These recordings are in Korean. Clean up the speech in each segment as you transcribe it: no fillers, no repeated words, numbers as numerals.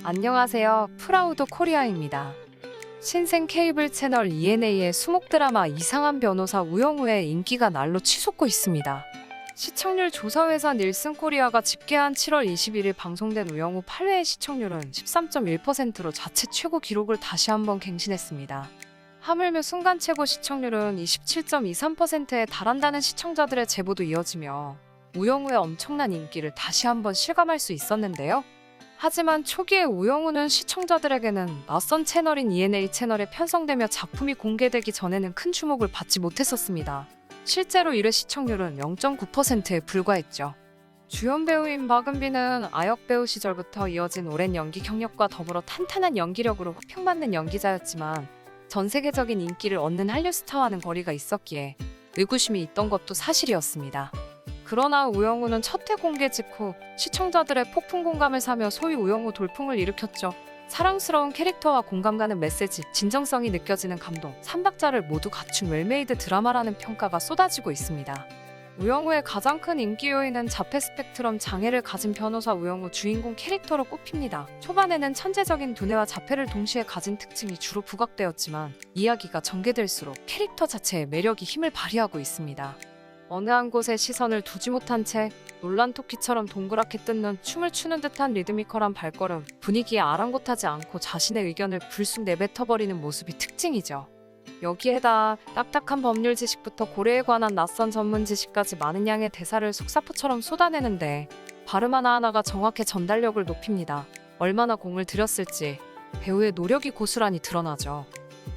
안녕하세요. 프라우드 코리아입니다. 신생 케이블 채널 ENA의 수목 드라마 이상한 변호사 우영우의 인기가 날로 치솟고 있습니다. 시청률 조사회사 닐슨 코리아가 집계한 7월 21일 방송된 우영우 8회의 시청률은 13.1%로 자체 최고 기록을 다시 한번 갱신했습니다. 하물며 순간 최고 시청률은 27.23%에 달한다는 시청자들의 제보도 이어지며 우영우의 엄청난 인기를 다시 한번 실감할 수 있었는데요. 하지만 초기에 우영우는 시청자들에게는 낯선 채널인 ENA 채널에 편성되며 작품이 공개되기 전에는 큰 주목을 받지 못했었습니다. 실제로 1회 시청률은 0.9%에 불과했죠. 주연 배우인 박은비는 아역 배우 시절부터 이어진 오랜 연기 경력과 더불어 탄탄한 연기력으로 호평받는 연기자였지만 전 세계적인 인기를 얻는 한류 스타와는 거리가 있었기에 의구심이 있던 것도 사실이었습니다. 그러나 우영우는 첫 회 공개 직후 시청자들의 폭풍 공감을 사며 소위 우영우 돌풍을 일으켰죠. 사랑스러운 캐릭터와 공감 가는 메시지, 진정성이 느껴지는 감동, 3박자를 모두 갖춘 웰메이드 드라마라는 평가가 쏟아지고 있습니다. 우영우의 가장 큰 인기 요인은 자폐 스펙트럼 장애를 가진 변호사 우영우 주인공 캐릭터로 꼽힙니다. 초반에는 천재적인 두뇌와 자폐를 동시에 가진 특징이 주로 부각되었지만 이야기가 전개될수록 캐릭터 자체의 매력이 힘을 발휘하고 있습니다. 어느 한 곳에 시선을 두지 못한 채 놀란 토끼처럼 동그랗게 뜯는 춤을 추는 듯한 리드미컬한 발걸음, 분위기에 아랑곳하지 않고 자신의 의견을 불쑥 내뱉어버리는 모습이 특징이죠. 여기에다 딱딱한 법률 지식부터 고래에 관한 낯선 전문 지식까지 많은 양의 대사를 속사포처럼 쏟아내는데 발음 하나하나가 정확히 전달력을 높입니다. 얼마나 공을 들였을지 배우의 노력이 고스란히 드러나죠.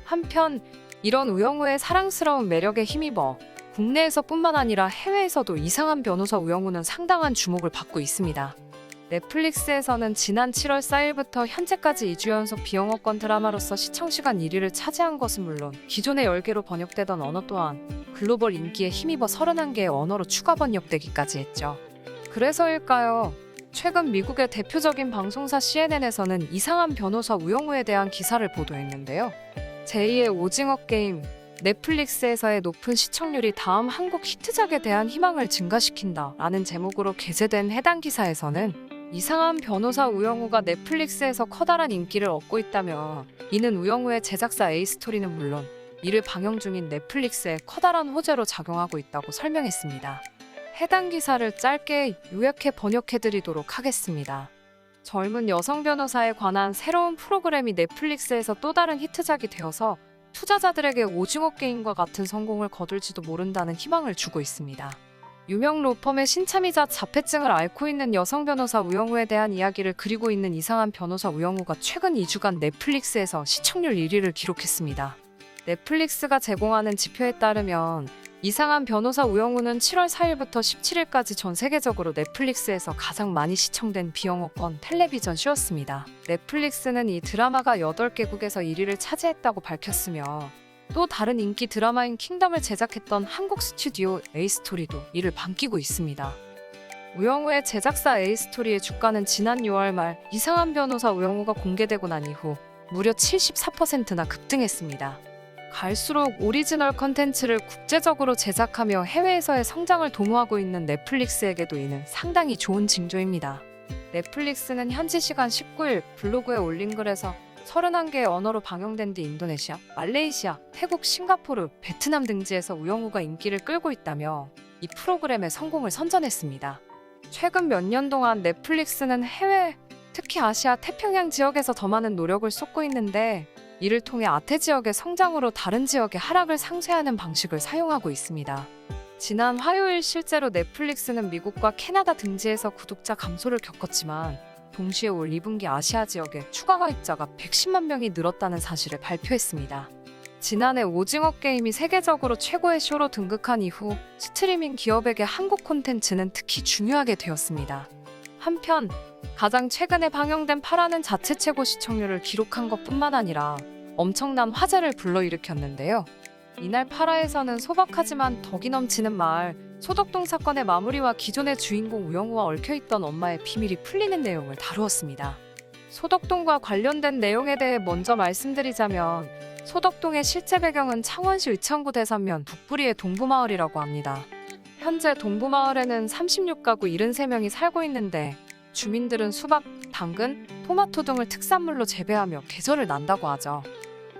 한편 이런 우영우의 사랑스러운 매력에 힘입어 국내에서뿐만 아니라 해외에서도 이상한 변호사 우영우는 상당한 주목을 받고 있습니다. 넷플릭스에서는 지난 7월 4일부터 현재까지 2주 연속 비영어권 드라마로서 시청시간 1위를 차지한 것은 물론 기존의 10개로 번역되던 언어 또한 글로벌 인기에 힘입어 31개의 언어로 추가 번역되기까지 했죠. 그래서일까요? 최근 미국의 대표적인 방송사 CNN에서는 이상한 변호사 우영우에 대한 기사를 보도했는데요. 제2의 오징어 게임, 넷플릭스에서의 높은 시청률이 다음 한국 히트작에 대한 희망을 증가시킨다 라는 제목으로 게재된 해당 기사에서는 이상한 변호사 우영우가 넷플릭스에서 커다란 인기를 얻고 있다며 이는 우영우의 제작사 A스토리는 물론 이를 방영 중인 넷플릭스에 커다란 호재로 작용하고 있다고 설명했습니다. 해당 기사를 짧게 요약해 번역해드리도록 하겠습니다. 젊은 여성 변호사에 관한 새로운 프로그램이 넷플릭스에서 또 다른 히트작이 되어서 투자자들에게 오징어 게임과 같은 성공을 거둘지도 모른다는 희망을 주고 있습니다. 유명 로펌의 신참이자 자폐증을 앓고 있는 여성 변호사 우영우에 대한 이야기를 그리고 있는 이상한 변호사 우영우가 최근 2주간 넷플릭스에서 시청률 1위를 기록했습니다. 넷플릭스가 제공하는 지표에 따르면 이상한 변호사 우영우는 7월 4일부터 17일까지 전 세계적으로 넷플릭스에서 가장 많이 시청된 비영어권 텔레비전 쇼였습니다. 넷플릭스는 이 드라마가 8개국에서 1위를 차지했다고 밝혔으며 또 다른 인기 드라마인 킹덤을 제작했던 한국 스튜디오 A스토리도 이를 반기고 있습니다. 우영우의 제작사 A스토리의 주가는 지난 6월 말 이상한 변호사 우영우가 공개되고 난 이후 무려 74%나 급등했습니다. 갈수록 오리지널 컨텐츠를 국제적으로 제작하며 해외에서의 성장을 도모하고 있는 넷플릭스에게도 이는 상당히 좋은 징조입니다. 넷플릭스는 현지 시간 19일 블로그에 올린 글에서 31개의 언어로 방영된 뒤 인도네시아, 말레이시아, 태국, 싱가포르, 베트남 등지에서 우영우가 인기를 끌고 있다며 이 프로그램의 성공을 선전했습니다. 최근 몇 년 동안 넷플릭스는 해외, 특히 아시아, 태평양 지역에서 더 많은 노력을 쏟고 있는데 이를 통해 아태 지역의 성장으로 다른 지역의 하락을 상쇄하는 방식을 사용하고 있습니다. 지난 화요일 실제로 넷플릭스는 미국과 캐나다 등지에서 구독자 감소를 겪었지만 동시에 올 2분기 아시아 지역의 추가 가입자가 110만 명이 늘었다는 사실을 발표했습니다. 지난해 오징어 게임이 세계적으로 최고의 쇼로 등극한 이후 스트리밍 기업에게 한국 콘텐츠는 특히 중요하게 되었습니다. 한편 가장 최근에 방영된 파라는 자체 최고 시청률을 기록한 것뿐만 아니라 엄청난 화제를 불러일으켰는데요. 이날 파라에서는 소박하지만 덕이 넘치는 마을, 소덕동 사건의 마무리와 기존의 주인공 우영우와 얽혀있던 엄마의 비밀이 풀리는 내용을 다루었습니다. 소덕동과 관련된 내용에 대해 먼저 말씀드리자면 소덕동의 실제 배경은 창원시 의창구 대산면 북부리의 동부마을이라고 합니다. 현재 동부마을에는 36가구 73명이 살고 있는데 주민들은 수박, 당근, 토마토 등을 특산물로 재배하며 계절을 난다고 하죠.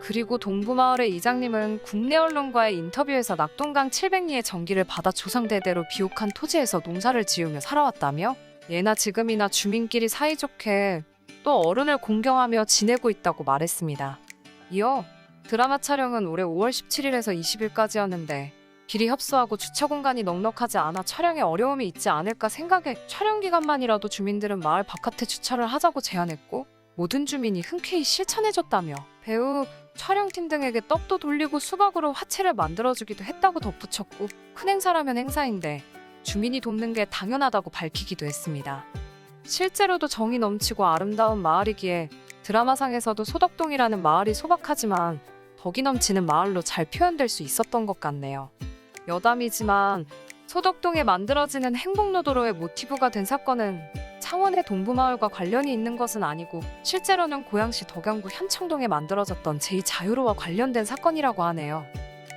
그리고 동부마을의 이장님은 국내 언론과의 인터뷰에서 낙동강 700리의 전기를 받아 조상대대로 비옥한 토지에서 농사를 지으며 살아왔다며 예나 지금이나 주민끼리 사이좋게 또 어른을 공경하며 지내고 있다고 말했습니다. 이어 드라마 촬영은 올해 5월 17일에서 20일까지였는데 길이 협소하고 주차 공간이 넉넉하지 않아 촬영에 어려움이 있지 않을까 생각해 촬영 기간만이라도 주민들은 마을 바깥에 주차를 하자고 제안했고 모든 주민이 흔쾌히 실천해줬다며 배우, 촬영팀 등에게 떡도 돌리고 수박으로 화채를 만들어주기도 했다고 덧붙였고 큰 행사라면 행사인데 주민이 돕는 게 당연하다고 밝히기도 했습니다. 실제로도 정이 넘치고 아름다운 마을이기에 드라마상에서도 소덕동이라는 마을이 소박하지만 덕이 넘치는 마을로 잘 표현될 수 있었던 것 같네요. 여담이지만 소덕동에 만들어지는 행복로도로의 모티브가 된 사건은 창원의 동부마을과 관련이 있는 것은 아니고 실제로는 고양시 덕양구 현청동에 만들어졌던 제2자유로와 관련된 사건이라고 하네요.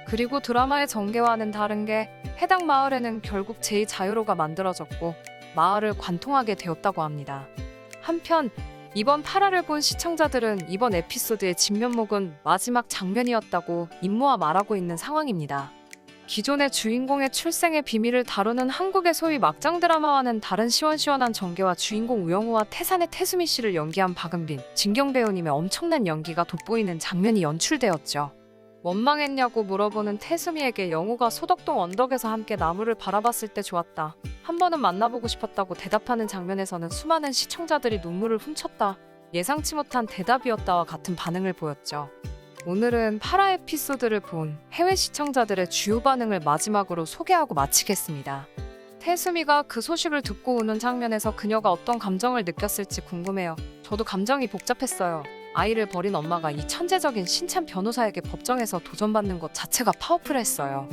그리고 드라마의 전개와는 다른 게 해당 마을에는 결국 제2자유로가 만들어졌고 마을을 관통하게 되었다고 합니다. 한편 이번 8화를 본 시청자들은 이번 에피소드의 진면목은 마지막 장면이었다고 임모아 말하고 있는 상황입니다. 기존의 주인공의 출생의 비밀을 다루는 한국의 소위 막장 드라마와는 다른 시원시원한 전개와 주인공 우영우와 태산의 태수미 씨를 연기한 박은빈, 진경 배우님의 엄청난 연기가 돋보이는 장면이 연출되었죠. 원망했냐고 물어보는 태수미에게 영우가 소덕동 언덕에서 함께 나무를 바라봤을 때 좋았다. 한 번은 만나보고 싶었다고 대답하는 장면에서는 수많은 시청자들이 눈물을 훔쳤다. 예상치 못한 대답이었다와 같은 반응을 보였죠. 오늘은 8화 에피소드를 본 해외 시청자들의 주요 반응을 마지막으로 소개하고 마치겠습니다. 태수미가 그 소식을 듣고 우는 장면에서 그녀가 어떤 감정을 느꼈을지 궁금해요. 저도 감정이 복잡했어요. 아이를 버린 엄마가 이 천재적인 신참 변호사에게 법정에서 도전받는 것 자체가 파워풀했어요.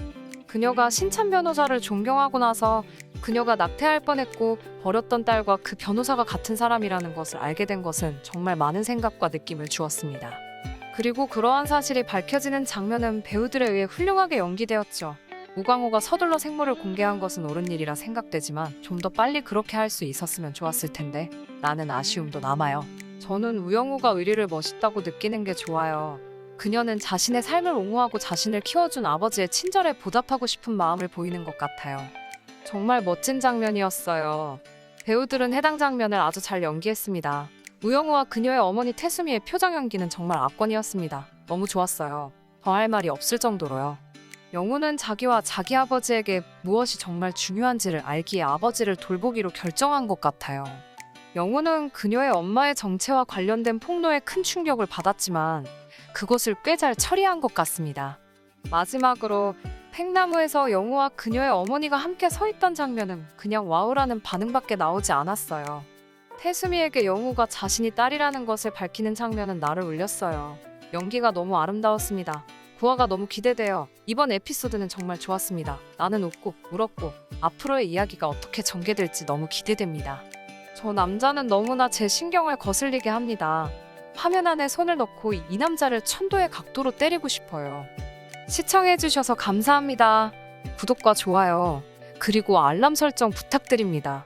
그녀가 신참 변호사를 존경하고 나서 그녀가 낙태할 뻔했고 버렸던 딸과 그 변호사가 같은 사람이라는 것을 알게 된 것은 정말 많은 생각과 느낌을 주었습니다. 그리고 그러한 사실이 밝혀지는 장면은 배우들에 의해 훌륭하게 연기되었죠. 우광호가 서둘러 생모를 공개한 것은 옳은 일이라 생각되지만 좀 더 빨리 그렇게 할 수 있었으면 좋았을 텐데 라는 아쉬움도 남아요. 저는 우영우가 의리를 멋있다고 느끼는 게 좋아요. 그녀는 자신의 삶을 옹호하고 자신을 키워준 아버지의 친절에 보답하고 싶은 마음을 보이는 것 같아요. 정말 멋진 장면이었어요. 배우들은 해당 장면을 아주 잘 연기했습니다. 우영우와 그녀의 어머니 태수미의 표정 연기는 정말 압권이었습니다. 너무 좋았어요. 더 할 말이 없을 정도로요. 영우는 자기와 자기 아버지에게 무엇이 정말 중요한지를 알기에 아버지를 돌보기로 결정한 것 같아요. 영우는 그녀의 엄마의 정체와 관련된 폭로에 큰 충격을 받았지만 그것을 꽤 잘 처리한 것 같습니다. 마지막으로 팽나무에서 영우와 그녀의 어머니가 함께 서 있던 장면은 그냥 와우라는 반응밖에 나오지 않았어요. 태수미에게 영우가 자신이 딸이라는 것을 밝히는 장면은 나를 울렸어요. 연기가 너무 아름다웠습니다. 9화가 너무 기대돼요. 이번 에피소드는 정말 좋았습니다. 나는 웃고 울었고 앞으로의 이야기가 어떻게 전개될지 너무 기대됩니다. 저 남자는 너무나 제 신경을 거슬리게 합니다. 화면 안에 손을 넣고 이 남자를 천도의 각도로 때리고 싶어요. 시청해주셔서 감사합니다. 구독과 좋아요, 그리고 알람 설정 부탁드립니다.